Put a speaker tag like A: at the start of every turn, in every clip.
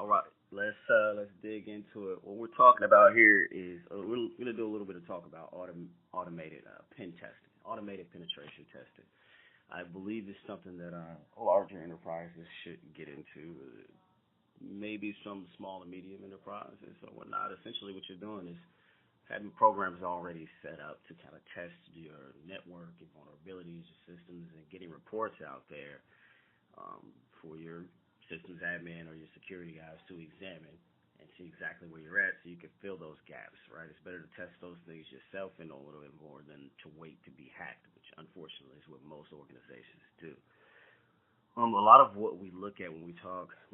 A: All right, let's dig into it. What we're talking about here is we're gonna do a little bit of talk about automated pen testing, automated penetration testing. I believe it's something that larger enterprises should get into. Maybe some small and medium enterprises or whatnot. Essentially, what you're doing is having programs already set up to kind of test your network and vulnerabilities, your systems, and getting reports out there for your systems admin or your security guys to examine and see exactly where you're at so you can fill those gaps, right? It's better to test those things yourself and know a little bit more than to wait to be hacked, which unfortunately is what most organizations do. A lot of what we look at when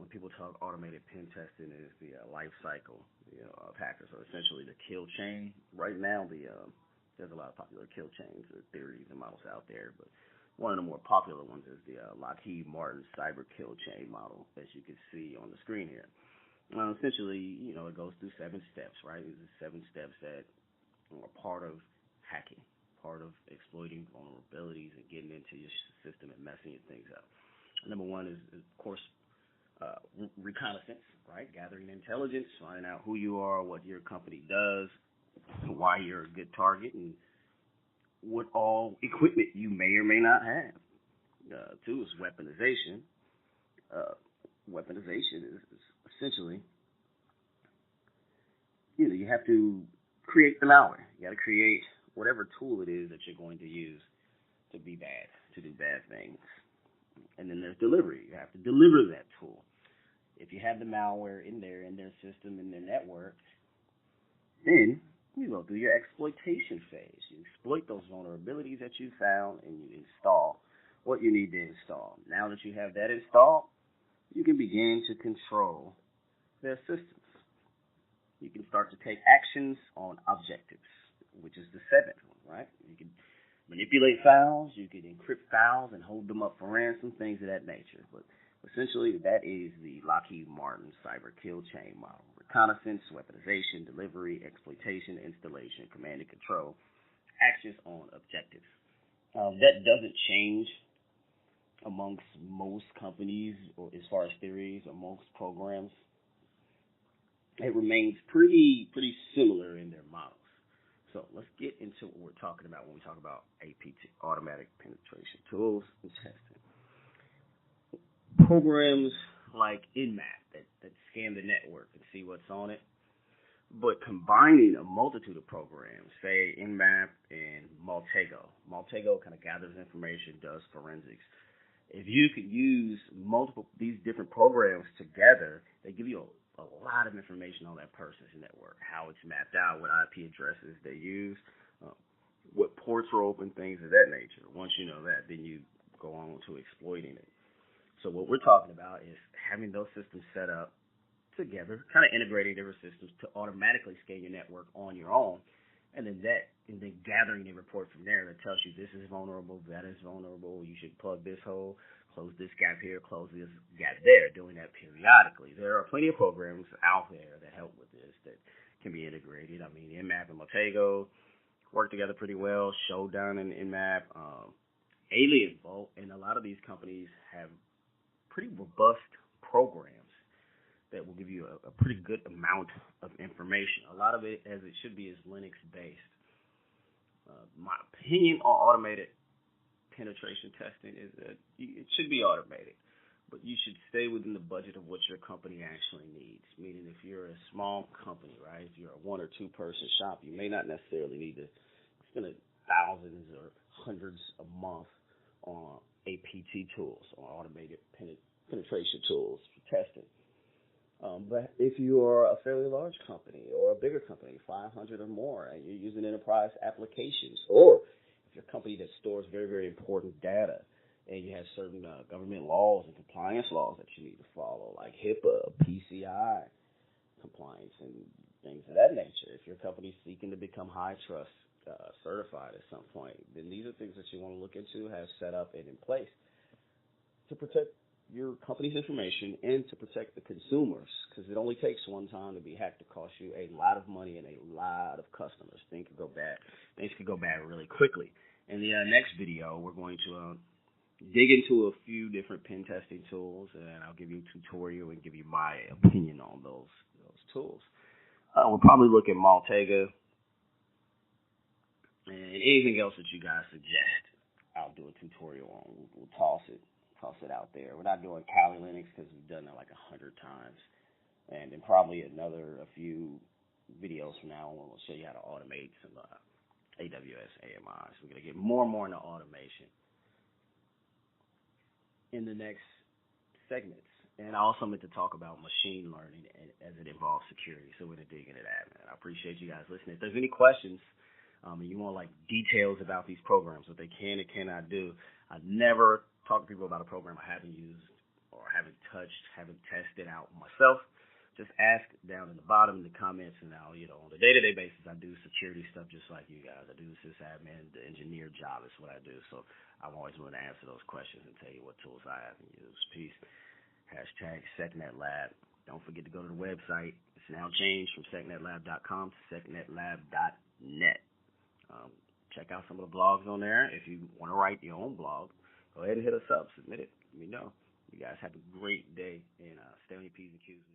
A: people talk automated pen testing is the life cycle, of hackers, or essentially the kill chain. Right now, there's a lot of popular kill chains, theories, and models out there, but one of the more popular ones is the Lockheed Martin cyber kill chain model, as you can see on the screen here. Essentially, it goes through 7 steps, right? It's 7 steps that are part of hacking, part of exploiting vulnerabilities and getting into your system and messing your things up. Number one is of course, reconnaissance, right? Gathering intelligence, finding out who you are, what your company does, why you're a good target, and what all equipment you may or may not have. 2 is weaponization. Weaponization is essentially, you have to create the malware. You got to create whatever tool it is that you're going to use to be bad, to do bad things. And then there's delivery. You have to deliver that tool. If you have the malware in their system, in their network, then you go through your exploitation phase. You exploit those vulnerabilities that you found, and you install what you need to install. Now that you have that installed, you can begin to control their systems. You can start to take actions on objectives, which is the 7th one, right? You can manipulate files, you can encrypt files and hold them up for ransom, things of that nature. But essentially, that is the Lockheed Martin cyber kill chain model. Reconnaissance, weaponization, delivery, exploitation, installation, command and control, actions on objectives. That doesn't change amongst most companies or as far as theories or most programs. It remains pretty similar in their models. So let's get into what we're talking about when we talk about APT, automatic penetration tools and testing. Programs like Nmap that scan the network and see what's on it, but combining a multitude of programs, say Nmap and Maltego. Maltego kind of gathers information, does forensics. If you could use these different programs together, they give you a lot of information on that person's network, how it's mapped out, what IP addresses they use, what ports are open, things of that nature. Once you know that, then you go on to exploiting it. So what we're talking about is having those systems set up together, kind of integrating different systems to automatically scan your network on your own, and then gathering a report from there that tells you this is vulnerable, that is vulnerable, you should plug this hole, close this gap here, close this gap there, doing that periodically. There are plenty of programs out there that help with this that can be integrated. I mean, Nmap and Maltego work together pretty well. Showdown and Nmap, Alien Vault, and a lot of these companies have pretty robust programs that will give you a pretty good amount of information. A lot of it, as it should be, is Linux-based. My opinion on automated penetration testing is that it should be automated, but you should stay within the budget of what your company actually needs. Meaning, if you're a small company, right, if you're a 1 or 2 person shop, you may not necessarily need to spend thousands or hundreds a month on APT tools, on automated penetration tools for testing. But if you are a fairly large company or a bigger company, 500 or more, and you're using enterprise applications, or if you're a company that stores very, very important data and you have certain government laws and compliance laws that you need to follow, like HIPAA, PCI compliance, and things of that nature. If your company's seeking to become high trust certified at some point, then these are things that you want to look into, have set up and in place to protect your company's information and to protect the consumers, because it only takes one time to be hacked to cost you a lot of money and a lot of customers. Things could go bad. Things could go bad really quickly. In the next video, we're going to dig into a few different pen testing tools, and I'll give you a tutorial and give you my opinion on those tools. We'll probably look at Maltega and anything else that you guys suggest. I'll do a tutorial on. We'll toss it out there. We're not doing Kali Linux because we've done that like 100 times, and then probably a few videos from now on, we'll show you how to automate some AWS AMIs. We're gonna get more and more into automation in the next segments. And I also meant to talk about machine learning as it involves security. So we're going to dig into that, man. I appreciate you guys listening. If there's any questions and you want like details about these programs, what they can and cannot do, I never talk to people about a program I haven't used or haven't touched, haven't tested out myself. Just ask down in the bottom in the comments, and I'll, on a day-to-day basis, I do security stuff just like you guys. I do the sysadmin, the engineer job is what I do. So I'm always willing to answer those questions and tell you what tools I haven't used. Peace. Hashtag SecNetLab. Don't forget to go to the website. It's now changed from secnetlab.com to secnetlab.net. Check out some of the blogs on there. If you want to write your own blog, go ahead and hit us up. Submit it. Let me know. You guys have a great day, and stay on your P's and Q's.